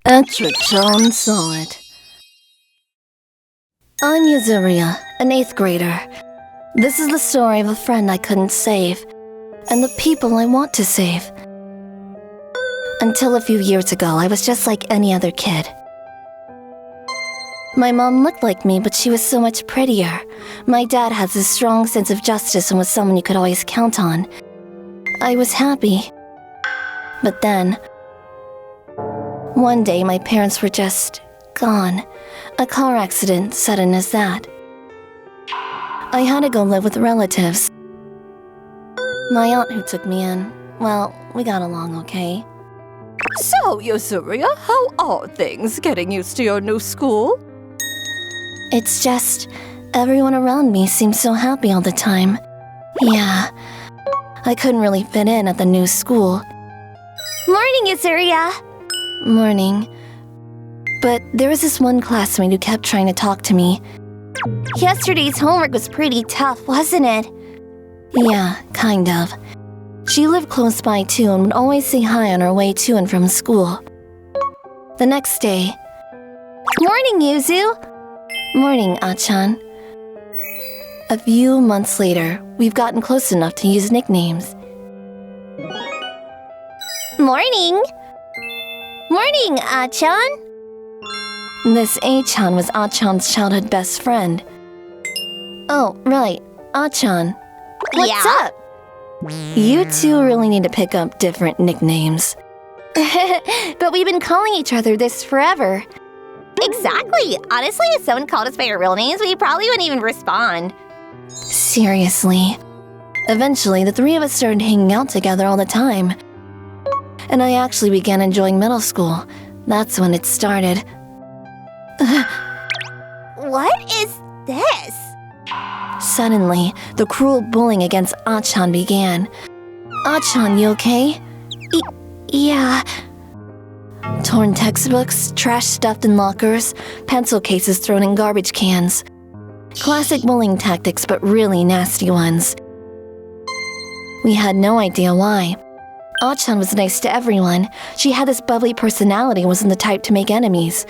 Achan saw it. I'm Yuria, an 8th grader. This is the story of a friend I couldn't save, and the people I want to save. Until a few years ago, I was just like any other kid. My mom looked like me, but she was so much prettier. My dad has a strong sense of justice and was someone you could always count on. I was happy. But then, one day my parents were just gone. A car accident, sudden as that. I had to go live with relatives. My aunt who took me in, well, we got along okay. So, Yuria, how are things getting used to your new school? It's just, everyone around me seems so happy all the time. Yeah, I couldn't really fit in at the new school. Morning, Yuria. Morning. But there was this one classmate who kept trying to talk to me. Yesterday's homework was pretty tough, wasn't it? Yeah, kind of. She lived close by too and would always say hi on her way to and from school. The next day... Morning, Yuzu. Morning, Achan. A few months later, we've gotten close enough to use nicknames. Morning. Morning, Achan. This Achan was Achan's childhood best friend. Oh, right, Achan. What's up? You two really need to pick up different nicknames. But we've been calling each other this forever. Exactly. Honestly, if someone called us by our real names, we probably wouldn't even respond. Seriously. Eventually, the three of us started hanging out together all the time. And I actually began enjoying middle school. That's when it started. What is this? Suddenly, the cruel bullying against Achan began. Achan, you okay? Yeah. Torn textbooks, trash stuffed in lockers, pencil cases thrown in garbage cans. Classic bullying tactics, but really nasty ones. We had no idea why. Achan was nice to everyone. She had this bubbly personality and wasn't the type to make enemies.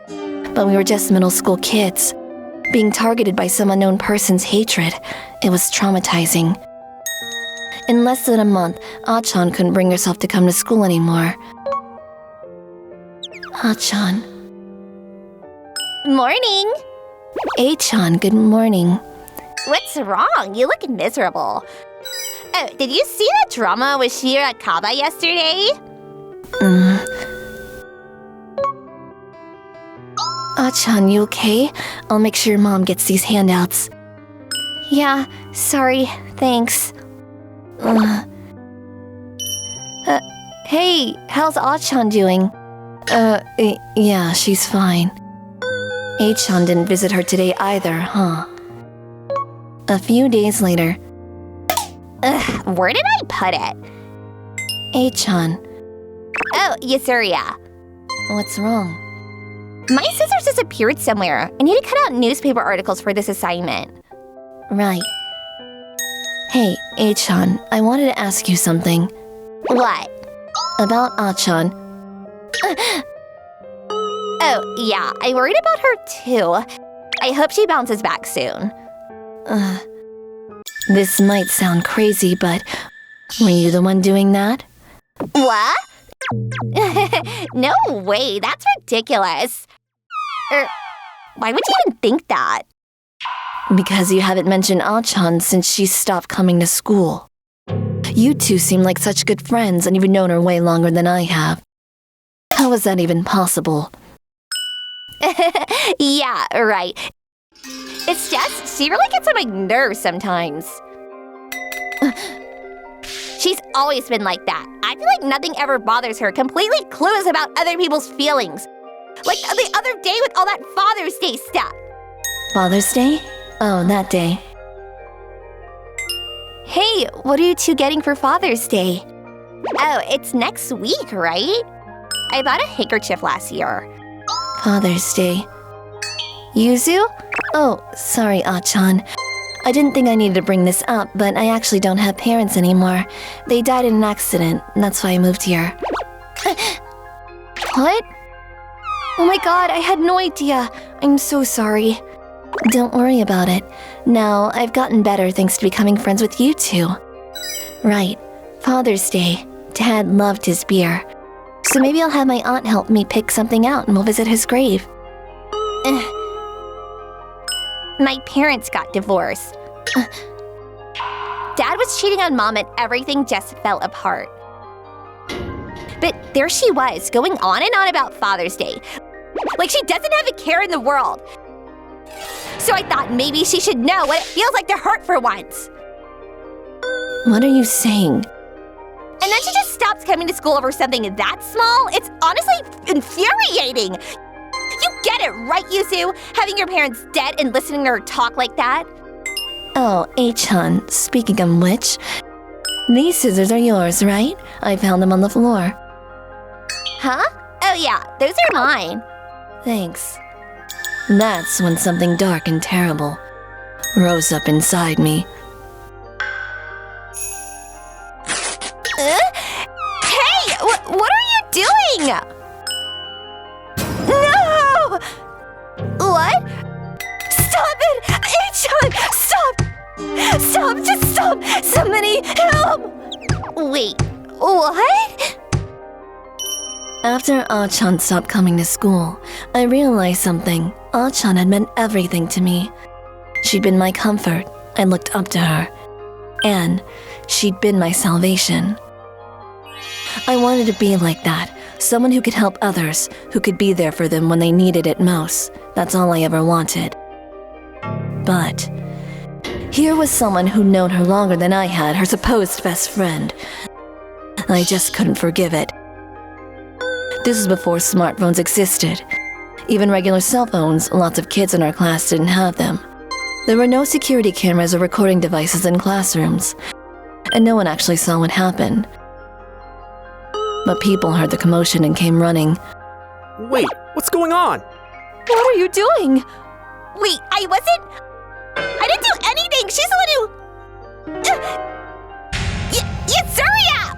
But we were just middle school kids. Being targeted by some unknown person's hatred, it was traumatizing. In less than a month, Achan couldn't bring herself to come to school anymore. Achan. Morning. Achan, good morning. What's wrong? You look miserable. Oh, did you see that drama with Shira at Kaba yesterday? Achan, you okay? I'll make sure your mom gets these handouts. Yeah, sorry, thanks. Hey, how's Achan doing? Yeah, she's fine. Achan didn't visit her today either, huh? A few days later... Where did I put it? Achan. Oh, Yuria. What's wrong? My scissors disappeared somewhere. I need to cut out newspaper articles for this assignment. Right. Hey, Achan, I wanted to ask you something. What? About Achan. Oh, yeah, I worried about her too. I hope she bounces back soon. This might sound crazy, but were you the one doing that? What? No way, that's ridiculous. Why would you even think that? Because you haven't mentioned Achan since she stopped coming to school. You two seem like such good friends, and you've known her way longer than I have. How is that even possible? Yeah, right. It's just, she really gets on my nerves sometimes. She's always been like that. I feel like nothing ever bothers her, completely clueless about other people's feelings. Like the other day with all that Father's Day stuff. Father's Day? Oh, that day. Hey, what are you two getting for Father's Day? Oh, it's next week, right? I bought a handkerchief last year. Father's Day. Yuzu? Oh, sorry, Achan. I didn't think I needed to bring this up, but I actually don't have parents anymore. They died in an accident, and that's why I moved here. What? Oh my god, I had no idea. I'm so sorry. Don't worry about it. Now, I've gotten better thanks to becoming friends with you two. Right. Father's Day. Dad loved his beer. So maybe I'll have my aunt help me pick something out and we'll visit his grave. My parents got divorced. Dad was cheating on Mom and everything just fell apart. But there she was, going on and on about Father's Day. Like she doesn't have a care in the world. So I thought maybe she should know what it feels like to hurt for once. What are you saying? And then she just stops coming to school over something that small? It's honestly infuriating. You get it, right, Yuzu? Having your parents dead and listening to her talk like that? Oh, Achan, speaking of which, these scissors are yours, right? I found them on the floor. Huh? Oh yeah, those are mine. Thanks. That's when something dark and terrible rose up inside me. Hey! What are you doing? No! What? Stop it! Achan! Stop! Stop! Just stop! Somebody help! Wait, what? After Achan stopped coming to school, I realized something. Achan had meant everything to me. She'd been my comfort. I looked up to her. And she'd been my salvation. I wanted to be like that. Someone who could help others, who could be there for them when they needed it most. That's all I ever wanted. But here was someone who'd known her longer than I had, her supposed best friend. I just couldn't forgive it. This was before smartphones existed. Even regular cell phones, lots of kids in our class didn't have them. There were no security cameras or recording devices in classrooms, and no one actually saw what happened. But people heard the commotion and came running. Wait, what's going on? What are you doing? Wait, I didn't do anything! She's the one who... Yuria!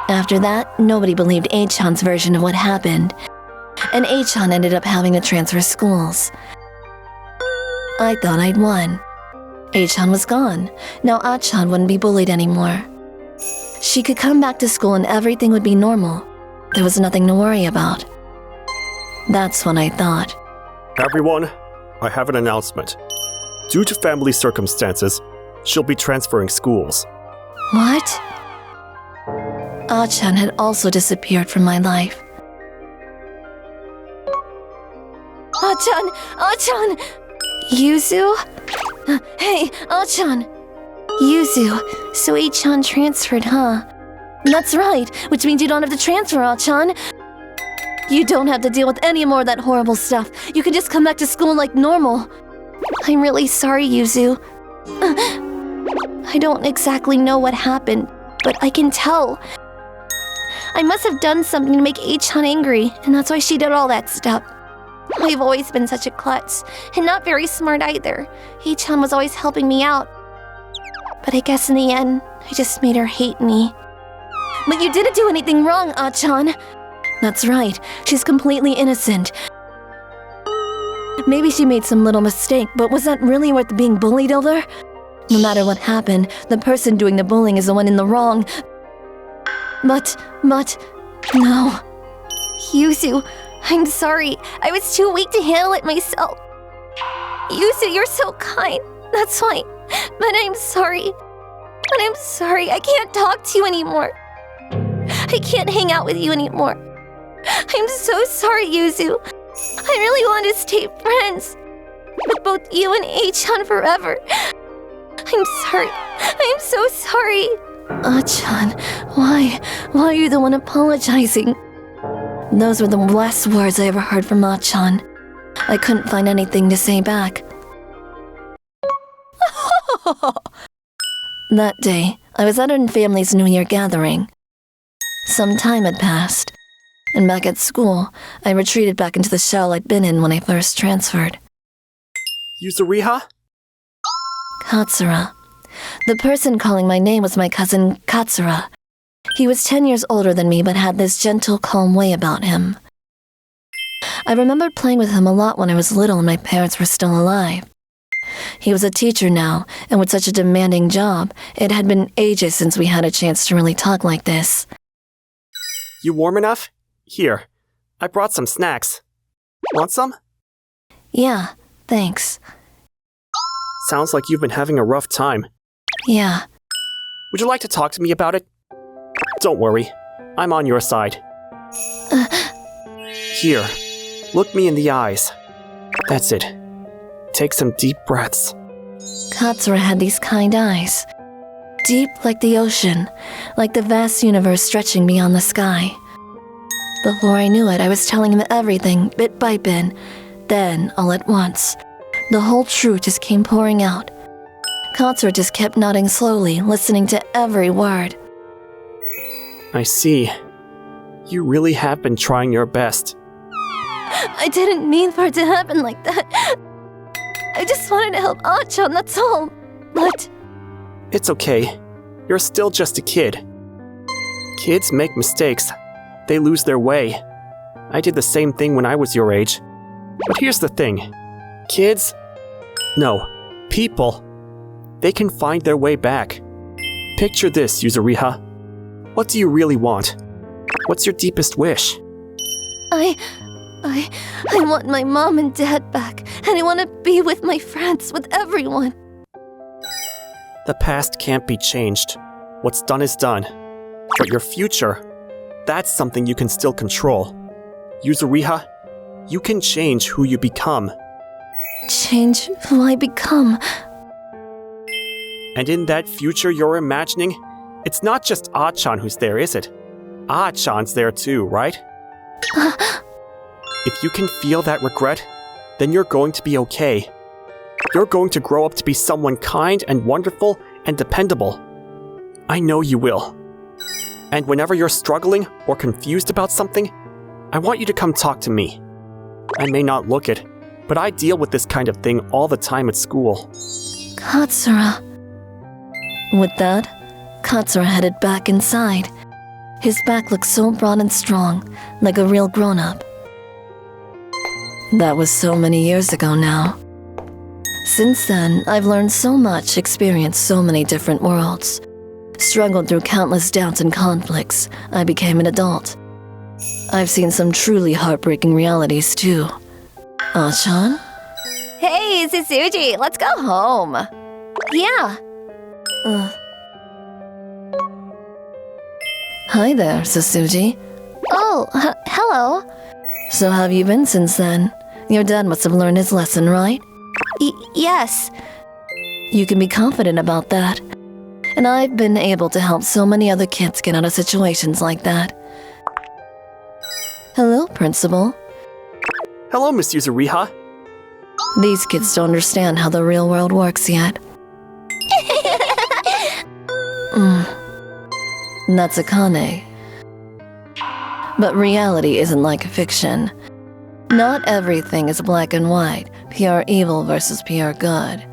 After that, nobody believed Achan's version of what happened, and Achan ended up having to transfer schools. I thought I'd won. Achan was gone. Now Achan wouldn't be bullied anymore. She could come back to school and everything would be normal. There was nothing to worry about. That's when I thought. Everyone, I have an announcement. Due to family circumstances, she'll be transferring schools. What? Achan had also disappeared from my life. Achan! Yuzu? Hey, Achan! Yuzu, so Achan transferred, huh? That's right, which means you don't have to transfer, Achan. You don't have to deal with any more of that horrible stuff. You can just come back to school like normal. I'm really sorry, Yuzu. I don't exactly know what happened, but I can tell. I must have done something to make Achan angry, and that's why she did all that stuff. I've always been such a klutz, and not very smart either. Achan was always helping me out. But I guess in the end, I just made her hate me. But you didn't do anything wrong, Achan. That's right, she's completely innocent. Maybe she made some little mistake, but was that really worth being bullied over? No matter what happened, the person doing the bullying is the one in the wrong. But, no. Yuzu, I'm sorry. I was too weak to handle it myself. Yuzu, you're so kind. That's why. But I'm sorry. I can't talk to you anymore. I can't hang out with you anymore. I'm so sorry, Yuzu. I really want to stay friends with both you and Achan forever. I'm sorry. I'm so sorry. Achan, why are you the one apologizing? Those were the last words I ever heard from Achan. I couldn't find anything to say back. That day, I was at our family's New Year gathering. Some time had passed, and back at school, I retreated back into the shell I'd been in when I first transferred. Yuzuriha? Katsura. The person calling my name was my cousin Katsura. He was 10 years older than me but had this gentle, calm way about him. I remembered playing with him a lot when I was little and my parents were still alive. He was a teacher now, and with such a demanding job, it had been ages since we had a chance to really talk like this. You warm enough? Here, I brought some snacks. Want some? Yeah, thanks. Sounds like you've been having a rough time. Yeah. Would you like to talk to me about it? Don't worry, I'm on your side. Here, look me in the eyes. That's it. Take some deep breaths. Katsura had these kind eyes. Deep like the ocean, like the vast universe stretching beyond the sky. Before I knew it, I was telling him everything, bit by bit. Then, all at once, the whole truth just came pouring out. Katsura just kept nodding slowly, listening to every word. I see. You really have been trying your best. I didn't mean for it to happen like that. I just wanted to help Achan, that's all. But... It's okay. You're still just a kid. Kids make mistakes. They lose their way. I did the same thing when I was your age. But here's the thing. Kids... No, people. They can find their way back. Picture this, Yuzuriha. What do you really want? What's your deepest wish? I want my mom and dad back, and I want to be with my friends, with everyone. The past can't be changed. What's done is done. But your future, that's something you can still control. Yuzuriha, you can change who you become. Change who I become. And in that future you're imagining, it's not just Achan who's there, is it? Achan's there too, right? If you can feel that regret, then you're going to be okay. You're going to grow up to be someone kind and wonderful and dependable. I know you will. And whenever you're struggling or confused about something, I want you to come talk to me. I may not look it, but I deal with this kind of thing all the time at school. Katsura. With that, Katsura headed back inside. His back looked so broad and strong, like a real grown-up. That was so many years ago now. Since then, I've learned so much, experienced so many different worlds. Struggled through countless doubts and conflicts, I became an adult. I've seen some truly heartbreaking realities too. Achan? Hey, Susuji, let's go home. Yeah. Hi there, Susuji. Oh, hello. So how have you been since then? Your dad must have learned his lesson, right? Yes. You can be confident about that. And I've been able to help so many other kids get out of situations like that. Hello, Principal. Hello, Miss Yuzuriha. These kids don't understand how the real world works yet. That's Akane. But reality isn't like fiction. Not everything is black and white, pure evil versus pure good.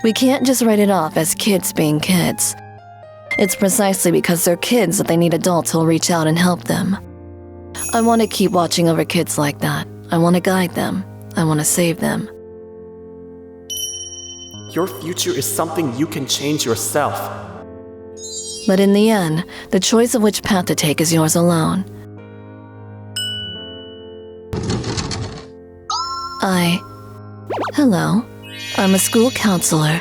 We can't just write it off as kids being kids. It's precisely because they're kids that they need adults who'll reach out and help them. I want to keep watching over kids like that. I want to guide them. I want to save them. Your future is something you can change yourself. But in the end, the choice of which path to take is yours alone. Hello. I'm a school counselor.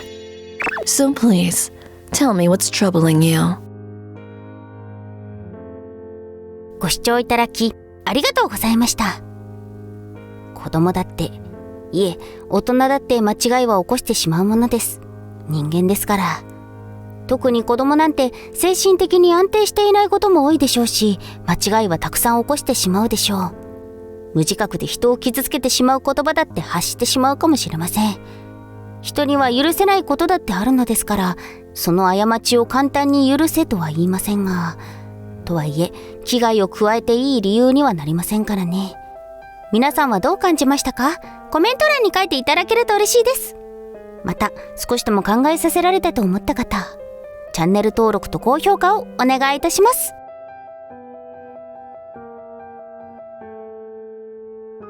So please, tell me what's troubling you. ご視聴いただきありがとうございました。子供だって、いえ、大人だって間違いは起こしてしまうものです。人間ですから。特に子供なんて精神的に安定していないことも多いでしょうし、間違いはたくさん起こしてしまうでしょう。無自覚で人を傷つけてしまう言葉だって発してしまうかもしれません。人には許せないことだってあるのですから、その過ちを簡単に許せとは言いませんが、とはいえ危害を加えていい理由にはなりませんからね。皆さんはどう感じましたか？コメント欄に書いていただけると嬉しいです。また少しでも考えさせられたと思った方、チャンネル登録と高評価をお願いいたします。